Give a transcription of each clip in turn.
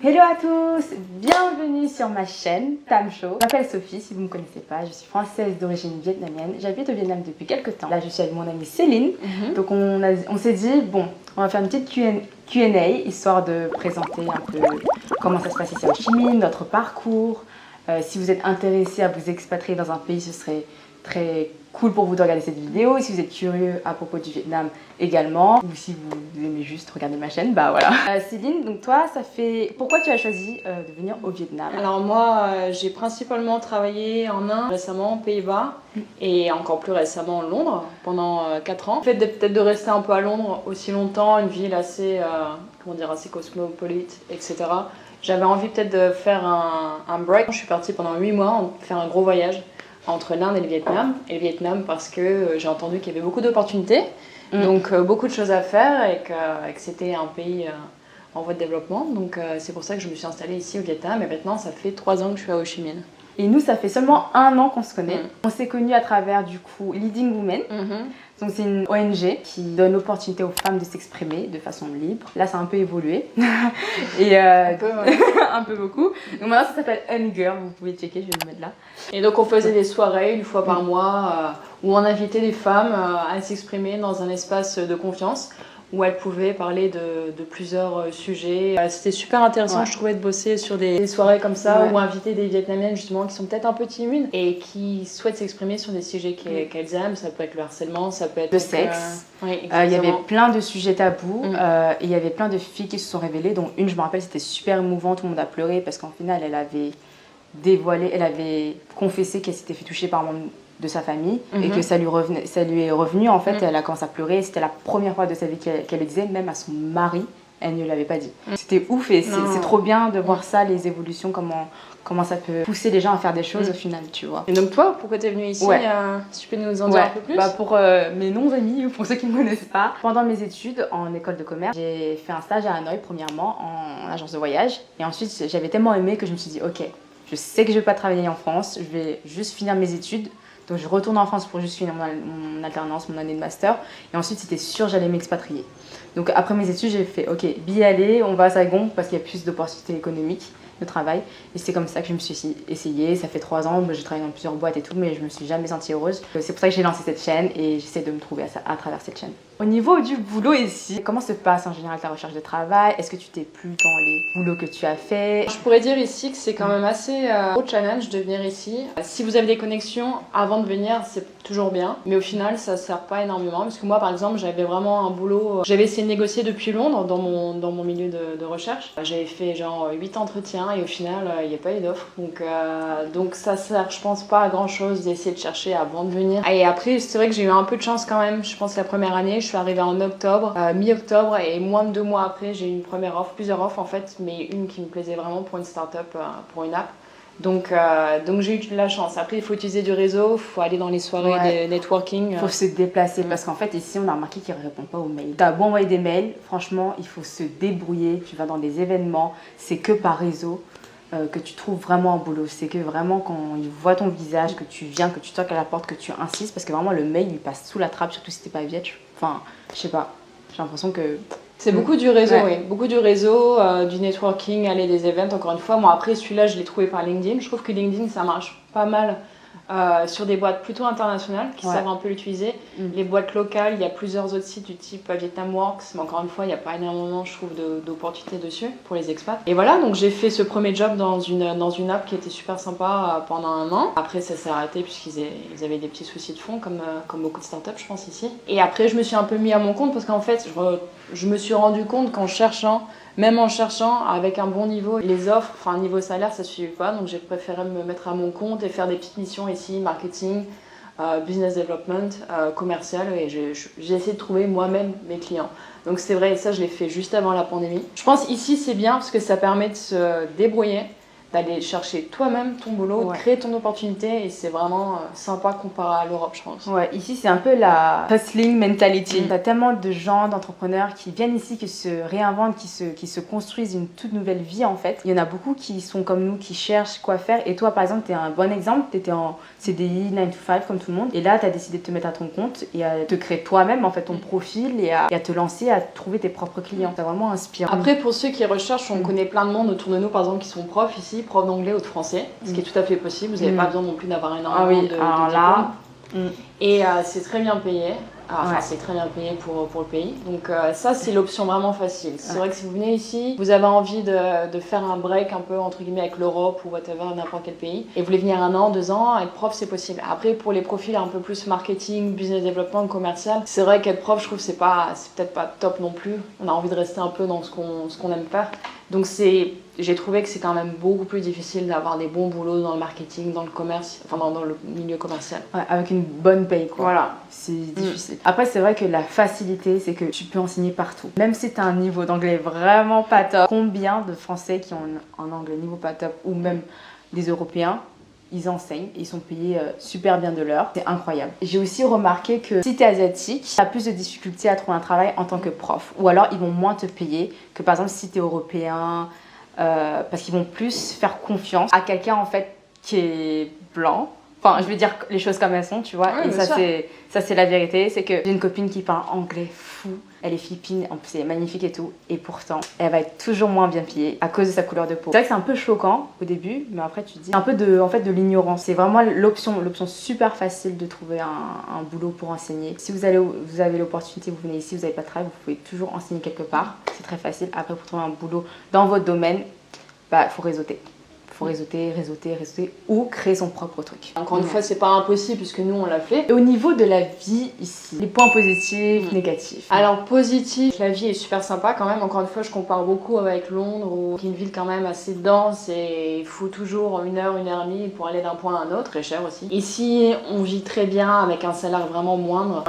Hello à tous, bienvenue sur ma chaîne Tam Show. Je m'appelle Sophie, si vous ne me connaissez pas, je suis française d'origine vietnamienne. J'habite au Vietnam depuis quelques temps. Là, je suis avec mon amie Céline. Donc on s'est dit, bon, on va faire une petite Q&A, histoire de présenter un peu comment ça se passe ici à Ho Chi Minh, notre parcours. Si vous êtes intéressé à vous expatrier dans un pays, ce serait très cool pour vous de regarder cette vidéo. Si vous êtes curieux à propos du Vietnam également, ou si vous aimez juste regarder ma chaîne, bah voilà. Céline, donc toi, ça fait... Pourquoi tu as choisi de venir au Vietnam? Alors moi, j'ai principalement travaillé en Inde, récemment aux Pays-Bas et encore plus récemment à Londres pendant 4 ans. Le fait peut-être de rester un peu à Londres aussi longtemps, une ville assez, comment dire, assez cosmopolite, etc. J'avais envie peut-être de faire un break. Je suis partie pendant 8 mois faire un gros voyage entre l'Inde et le Vietnam. Et le Vietnam parce que j'ai entendu qu'il y avait beaucoup d'opportunités, donc beaucoup de choses à faire et que c'était un pays en voie de développement. Donc c'est pour ça que je me suis installée ici au Vietnam et maintenant ça fait 3 ans que je suis à Ho Chi Minh. Et nous, ça fait seulement 1 an qu'on se connaît. On s'est connus à travers du coup Leading Women. Donc c'est une ONG qui donne l'opportunité aux femmes de s'exprimer de façon libre. Là, ça a un peu évolué. Et Un peu, ouais. un peu beaucoup. Donc maintenant, ça s'appelle Girl. Vous pouvez checker, je vais le mettre là. Et donc on faisait des soirées une fois par mois où on invitait les femmes à s'exprimer dans un espace de confiance où elles pouvaient parler de plusieurs sujets. C'était super intéressant, je trouvais, de bosser sur des soirées comme ça, ou inviter des Vietnamiennes justement qui sont peut-être un peu timides et qui souhaitent s'exprimer sur des sujets qu'elles aiment. Ça peut être le harcèlement, ça peut être le sexe. Oui, il y avait plein de sujets tabous et il y avait plein de filles qui se sont révélées, dont une, je me rappelle, c'était super émouvant, tout le monde a pleuré parce qu'en final, elle avait dévoilé, elle avait confessé qu'elle s'était fait toucher par un membre de sa famille et que ça lui est revenu en fait. Elle a commencé à pleurer, c'était la première fois de sa vie qu'elle le disait, même à son mari elle ne l'avait pas dit. C'était ouf et c'est trop bien de voir ça, les évolutions, comment ça peut pousser les gens à faire des choses au final, tu vois. Et donc toi, pourquoi t'es venue ici si tu peux nous en dire un peu plus? Pour mes non-amis, pour ceux qui ne me connaissent pas, pendant mes études en école de commerce, j'ai fait un stage à Hanoï premièrement en agence de voyage et ensuite j'avais tellement aimé que je me suis dit ok, je sais que je vais pas travailler en France, je vais juste finir mes études. Donc je retourne en France pour juste finir mon alternance, mon année de master. Et ensuite, c'était sûr, j'allais m'expatrier. Donc après mes études, j'ai fait, ok, billet aller, on va à Saigon parce qu'il y a plus d'opportunités économiques de travail. Et c'est comme ça que je me suis essayée. Ça fait 3 ans, j'ai travaillé dans plusieurs boîtes et tout, mais je me suis jamais sentie heureuse. C'est pour ça que j'ai lancé cette chaîne et j'essaie de me trouver à travers cette chaîne. Au niveau du boulot ici, comment se passe en général ta recherche de travail? Est-ce que tu t'es plu dans les boulots que tu as fait? Je pourrais dire ici que c'est quand même assez gros challenge de venir ici. Si vous avez des connexions avant de venir, c'est toujours bien. Mais au final, ça sert pas énormément. Parce que moi, par exemple, j'avais vraiment un boulot. J'avais essayé de négocier depuis Londres dans mon milieu de recherche. J'avais fait genre 8 entretiens et au final, il n'y a pas eu d'offre. Donc ça sert, je pense, pas à grand chose d'essayer de chercher avant de venir. Et après, c'est vrai que j'ai eu un peu de chance quand même. Je pense la première année, je suis arrivée en octobre, mi-octobre, et moins de 2 mois après, j'ai eu une première offre, plusieurs offres en fait, mais une qui me plaisait vraiment pour une start-up, pour une app. Donc j'ai eu de la chance. Après, il faut utiliser du réseau, il faut aller dans les soirées de networking. Il faut se déplacer parce qu'en fait, ici, on a remarqué qu'ils ne répondent pas aux mails. Tu as beau envoyer des mails, franchement, il faut se débrouiller. Tu vas dans des événements, c'est que par réseau que tu trouves vraiment un boulot. C'est que vraiment quand ils voient ton visage, que tu viens, que tu toques à la porte, que tu insistes, parce que vraiment le mail, il passe sous la trappe, surtout si t'es pas vierge. Enfin, je sais pas, j'ai l'impression que... C'est beaucoup du réseau, oui. Beaucoup du réseau, du networking, aller des events, encore une fois. Moi, après, celui-là, je l'ai trouvé par LinkedIn. Je trouve que LinkedIn, ça marche pas mal sur des boîtes plutôt internationales qui savent un peu l'utiliser. Les boîtes locales, il y a plusieurs autres sites du type Vietnam Works, mais encore une fois, il n'y a pas énormément, je trouve, d'opportunités dessus pour les expats. Et voilà, donc j'ai fait ce premier job dans une app qui était super sympa pendant 1 an. Après, ça s'est arrêté puisqu'ils avaient des petits soucis de fond, comme beaucoup de startups, je pense, ici. Et après, je me suis un peu mis à mon compte parce qu'en fait, je me suis rendu compte qu'en cherchant, même en cherchant avec un bon niveau, les offres, enfin niveau salaire, ça ne suffit pas. Donc j'ai préféré me mettre à mon compte et faire des petites missions ici, marketing, business development, commercial. Et j'ai essayé de trouver moi-même mes clients. Donc c'est vrai, ça je l'ai fait juste avant la pandémie. Je pense ici c'est bien parce que ça permet de se débrouiller. d'aller chercher toi-même ton boulot, de créer ton opportunité et c'est vraiment sympa comparé à l'Europe, je pense. Ouais, ici c'est un peu la hustling mentality. T'as tellement de gens, d'entrepreneurs qui viennent ici, qui se réinventent, qui se construisent une toute nouvelle vie en fait. Il y en a beaucoup qui sont comme nous, qui cherchent quoi faire. Et toi par exemple, t'es un bon exemple, t'étais en CDI 9 to 5 comme tout le monde. Et là, t'as décidé de te mettre à ton compte et à te créer toi-même en fait ton profil et à te lancer, à trouver tes propres clients. C'est vraiment inspirant. Après, pour ceux qui recherchent, on connaît plein de monde autour de nous, par exemple, qui sont profs ici, profs d'anglais ou de français, ce qui est tout à fait possible. Vous n'avez pas besoin non plus d'avoir énormément de diplômes. Et c'est très bien payé. Enfin, c'est très bien payé pour le pays. Donc ça, c'est l'option vraiment facile. C'est vrai que si vous venez ici, vous avez envie de faire un break un peu, entre guillemets, avec l'Europe ou whatever, n'importe quel pays, et vous voulez venir 1 an, 2 ans, être prof, c'est possible. Après, pour les profils un peu plus marketing, business development, commercial, c'est vrai qu'être prof, je trouve c'est peut-être pas top non plus. On a envie de rester un peu dans ce qu'on aime faire. Donc j'ai trouvé que c'est quand même beaucoup plus difficile d'avoir des bons boulots dans le marketing, dans le commerce, enfin dans le milieu commercial. Ouais, avec une bonne paye quoi. Voilà. C'est difficile. Après c'est vrai que la facilité c'est que tu peux enseigner partout. Même si tu as un niveau d'anglais vraiment pas top, combien de Français qui ont un anglais niveau pas top ou même des Européens, ils enseignent et ils sont payés super bien de l'heure. C'est incroyable. J'ai aussi remarqué que si tu es asiatique, tu as plus de difficultés à trouver un travail en tant que prof. Ou alors ils vont moins te payer que par exemple si tu es européen, parce qu'ils vont plus faire confiance à quelqu'un en fait qui est blanc. Enfin, je vais dire les choses comme elles sont, tu vois. Ouais, et ça, c'est la vérité. C'est que j'ai une copine qui parle anglais fou. Elle est philippine, en plus, elle est magnifique et tout. Et pourtant, elle va être toujours moins bien payée à cause de sa couleur de peau. C'est vrai que c'est un peu choquant au début, mais après, tu te dis un peu de l'ignorance. C'est vraiment l'option super facile de trouver un boulot pour enseigner. Si vous avez l'opportunité, vous venez ici, vous n'avez pas de travail, vous pouvez toujours enseigner quelque part. C'est très facile. Après, pour trouver un boulot dans votre domaine, il faut réseauter. Il faut réseauter ou créer son propre truc. Encore une fois, c'est pas impossible puisque nous on l'a fait. Et au niveau de la vie ici, les points positifs, négatifs. Alors positif, la vie est super sympa quand même. Encore une fois, je compare beaucoup avec Londres, qui est une ville quand même assez dense et il faut toujours 1 heure, 1 heure et demie pour aller d'un point à un autre, très cher aussi. Ici, on vit très bien avec un salaire vraiment moindre.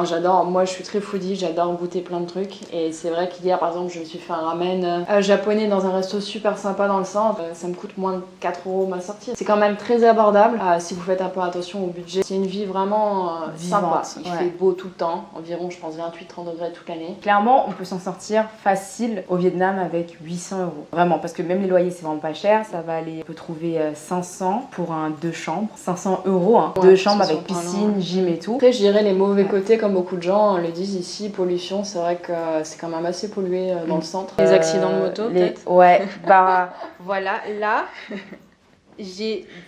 Moi je suis très foodie, j'adore goûter plein de trucs et c'est vrai qu'hier par exemple, je me suis fait un ramen japonais dans un resto super sympa dans le centre. Ça me coûte moins de 4 € ma sortie. C'est quand même très abordable si vous faites un peu attention au budget. C'est une vie vraiment sympa. Il fait beau tout le temps, environ je pense 28-30 degrés toute l'année. Clairement, on peut s'en sortir facile au Vietnam avec 800 €. Vraiment, parce que même les loyers c'est vraiment pas cher. Ça va aller, on peut trouver 500 pour un 2 chambres. 500 €, hein. 2 chambres avec piscine, gym et tout. Après je dirais les mauvais côtés comme beaucoup de gens le disent ici, pollution, c'est vrai que c'est quand même assez pollué dans le centre. Les accidents de moto peut-être. Ouais, bah voilà, là...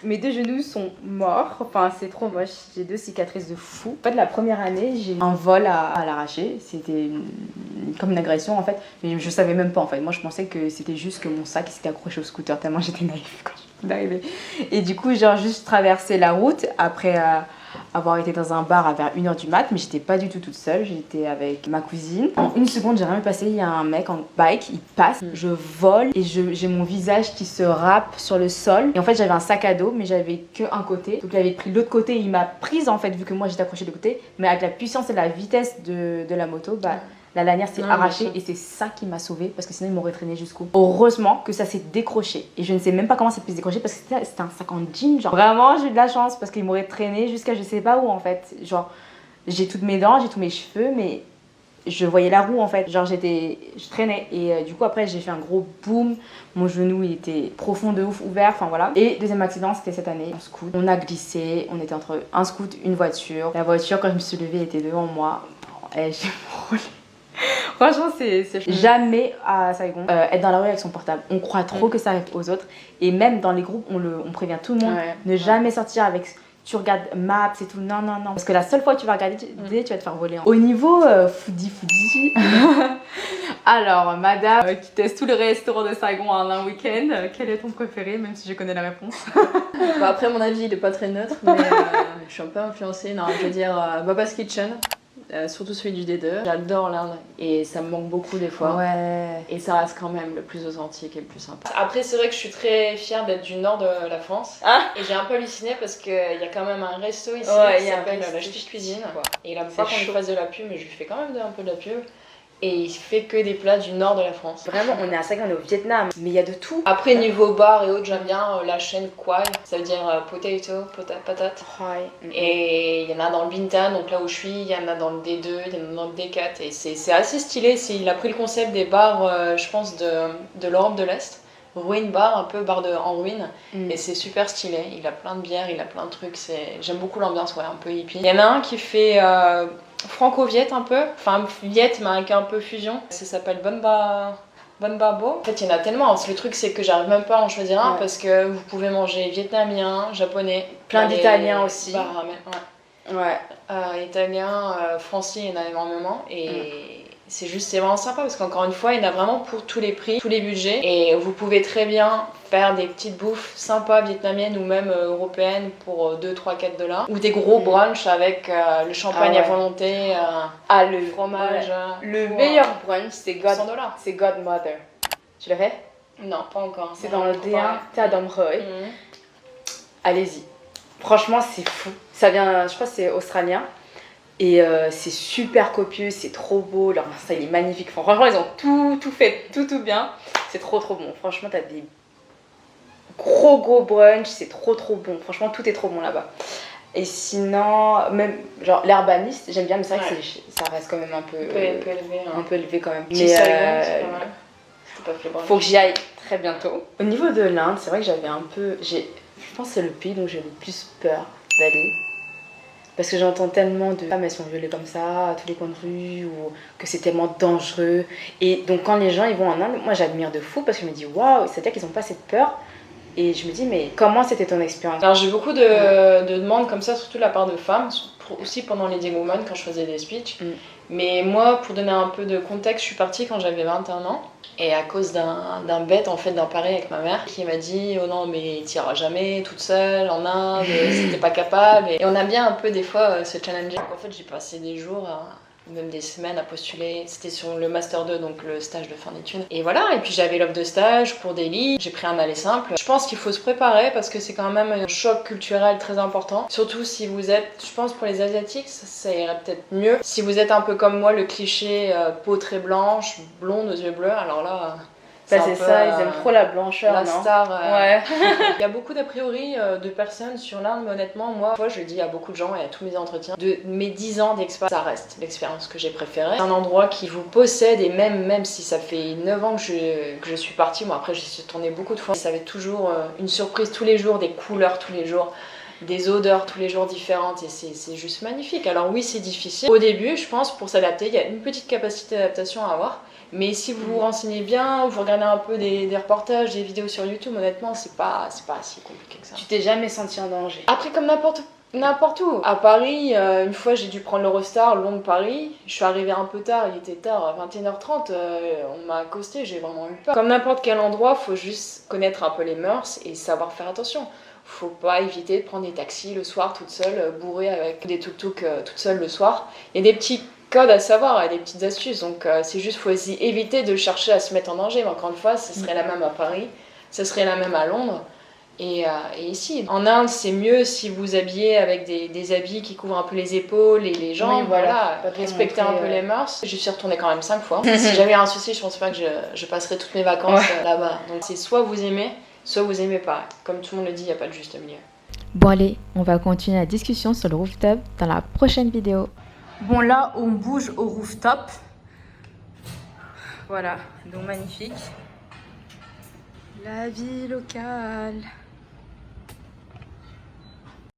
Mes 2 genoux sont morts, enfin c'est trop moche, j'ai 2 cicatrices de fou. En fait la première année j'ai eu un vol à l'arraché, c'était comme une agression en fait, mais je savais même pas en fait, moi je pensais que c'était juste que mon sac s'était accroché au scooter tellement j'étais naïve quand je suis arrivée. Et du coup j'ai juste traversé la route après avoir été dans un bar vers 1 h du mat, mais j'étais pas du tout toute seule, j'étais avec ma cousine. En 1 seconde, j'ai rien vu passer, il y a un mec en bike, il passe, je vole et j'ai mon visage qui se râpe sur le sol. Et en fait, j'avais un sac à dos, mais j'avais qu'un côté. Donc il avait pris l'autre côté, il m'a prise en fait, vu que moi j'étais accrochée de côté, mais avec la puissance et la vitesse de la moto, la lanière s'est arrachée et c'est ça qui m'a sauvée parce que sinon il m'aurait traîné jusqu'au bout. Heureusement que ça s'est décroché et je ne sais même pas comment ça peut se décrocher parce que c'était un sac en jean. Genre vraiment j'ai eu de la chance parce qu'il m'aurait traîné jusqu'à je sais pas où en fait. Genre j'ai toutes mes dents, j'ai tous mes cheveux mais je voyais la roue en fait. Genre je traînais et du coup après j'ai fait un gros boom. Mon genou il était profond de ouf, ouvert, enfin voilà. Et deuxième accident c'était cette année en scoot. On a glissé, on était entre un scoot, une voiture. La voiture quand je me suis levée était devant moi et j'ai frôlé. Franchement, c'est jamais à Saigon être dans la rue avec son portable. On croit trop que ça arrive aux autres. Et même dans les groupes, on prévient tout le monde. Ne jamais sortir avec... Tu regardes Maps et tout. Non, non, non. Parce que la seule fois que tu vas regarder, tu vas te faire voler. Au niveau foodie. Alors, madame qui teste tous les restaurants de Saigon en un week-end, quel est ton préféré, même si je connais la réponse? Après, mon avis, il est pas très neutre, mais je suis un peu influencée. Non, je veux dire Baba's Kitchen. Surtout celui du D2. J'adore l'Inde et ça me manque beaucoup des fois. Ouais. Et ça reste quand même le plus authentique et le plus sympa. Après, c'est vrai que je suis très fière d'être du nord de la France. Et j'ai un peu halluciné parce qu'il y a quand même un resto ici qui s'appelle La Ch'ti Cuisine. Et il a pas qu'on lui fasse de la pub, mais je lui fais quand même un peu de la pub. et il fait que des plats du nord de la France. Vraiment, on est à Saigon, on est au Vietnam, mais il y a de tout. Après, niveau bar et autres, j'aime bien la chaîne Quai, ça veut dire patate. Ouais. Et il y en a dans le Bintan, donc là où je suis, il y en a dans le D2, il y en a dans le D4, et c'est assez stylé. Il a pris le concept des bars, je pense, de l'Europe de l'Est. Ruine bar, un peu en ruine, et c'est super stylé. Il a plein de bières, il a plein de trucs. J'aime beaucoup l'ambiance, ouais, un peu hippie. Il y en a un qui fait franco-viet un peu, enfin viet mais avec un peu fusion. Ça s'appelle Bonbabo. En fait, il y en a tellement. Le truc, c'est que j'arrive même pas à en choisir un parce que vous pouvez manger vietnamien, japonais, plein d'italiens aussi. Italien, français, il y en a énormément. Et c'est vraiment sympa parce qu'encore une fois, il y en a vraiment pour tous les prix, tous les budgets. Et vous pouvez très bien faire des petites bouffes sympas vietnamiennes ou même européennes pour 2, 3, 4 dollars. Ou des gros brunchs avec le champagne à volonté, le fromage. Le meilleur brunch, c'est Godmother. Tu l'as fait? Non, pas encore. C'est dans le D1, t'es à Dom Roy. Allez-y. Franchement, c'est fou. Ça vient, je crois que c'est australien. Et c'est super copieux, c'est trop beau, leur style est magnifique. Franchement, ils ont tout fait, tout bien. C'est trop bon. Franchement, t'as des gros brunch, c'est trop bon. Franchement, tout est trop bon là-bas. Et sinon, même genre l'herbaniste, j'aime bien, mais c'est vrai que ça reste quand même un peu élevé. Un peu élevé quand même. Mais faut que j'y aille très bientôt. Au niveau de l'Inde, c'est vrai que j'avais un peu. Je pense que c'est le pays dont j'ai le plus peur d'aller. Parce que j'entends tellement de femmes, elles sont violées comme ça, à tous les coins de rue, ou que c'est tellement dangereux. Et donc quand les gens ils vont en Inde, moi j'admire de fou parce que je me dis waouh, c'est-à-dire qu'ils n'ont pas cette peur. Et je me dis mais comment c'était ton expérience? Alors j'ai beaucoup de demandes comme ça, surtout de la part de femmes, aussi pendant les Dig Women quand je faisais des speeches. Mais moi, pour donner un peu de contexte, je suis partie quand j'avais 21 ans. Et à cause d'un bête, en fait, d'un pari avec ma mère, qui m'a dit « Oh non, mais t'iras jamais toute seule en Inde, si t'es pas capable. » Et on a bien un peu des fois se challenger. En fait, j'ai passé des jours, même des semaines à postuler. C'était sur le Master 2, donc le stage de fin d'études. Et voilà, et puis j'avais l'offre de stage pour Delhi. J'ai pris un aller simple. Je pense qu'il faut se préparer parce que c'est quand même un choc culturel très important. Surtout si vous êtes, je pense pour les Asiatiques, ça irait peut-être mieux. Si vous êtes un peu comme moi, le cliché peau très blanche, blonde aux yeux bleus, alors là... c'est ça, ils aiment trop la blancheur, la non? star. Ouais. Il y a beaucoup d'a priori de personnes sur l'Inde, mais honnêtement, moi, je le dis à beaucoup de gens et à tous mes entretiens, de mes 10 ans d'expérience, ça reste l'expérience que j'ai préférée. C'est un endroit qui vous possède et même si ça fait 9 ans que je suis partie, moi après j'y suis tournée beaucoup de fois, ça avait toujours une surprise tous les jours, des couleurs tous les jours, des odeurs tous les jours différentes et c'est juste magnifique. Alors oui, c'est difficile. Au début, je pense, pour s'adapter, il y a une petite capacité d'adaptation à avoir. Mais si vous vous renseignez bien, vous regardez un peu des reportages, des vidéos sur YouTube, honnêtement, c'est pas si compliqué que ça. Tu t'es jamais senti en danger? Après, comme n'importe où. À Paris, une fois, j'ai dû prendre l'Eurostar Londres-Paris. Je suis arrivée un peu tard, il était tard, à 21h30. On m'a accosté, j'ai vraiment eu peur. Comme n'importe quel endroit, faut juste connaître un peu les mœurs et savoir faire attention. Faut pas éviter de prendre des taxis le soir toute seule, bourrée avec des tuk-tuk toute seule le soir. Il y a des petits codes à savoir et des petites astuces, donc c'est juste faut aussi éviter de chercher à se mettre en danger. Mais encore une fois, ce serait la même à Paris, ce serait la même à Londres et ici. En Inde, c'est mieux si vous habillez avec des habits qui couvrent un peu les épaules et les jambes, voilà, respecter un peu les mœurs. Je suis retournée quand même 5 fois. Si j'avais un souci, je pense pas que je passerais toutes mes vacances là-bas. Donc c'est soit vous aimez, soit vous aimez pas. Comme tout le monde le dit, il n'y a pas de juste milieu. Bon allez, on va continuer la discussion sur le rooftop dans la prochaine vidéo. Bon là, on bouge au rooftop. Voilà, donc magnifique. La vie locale.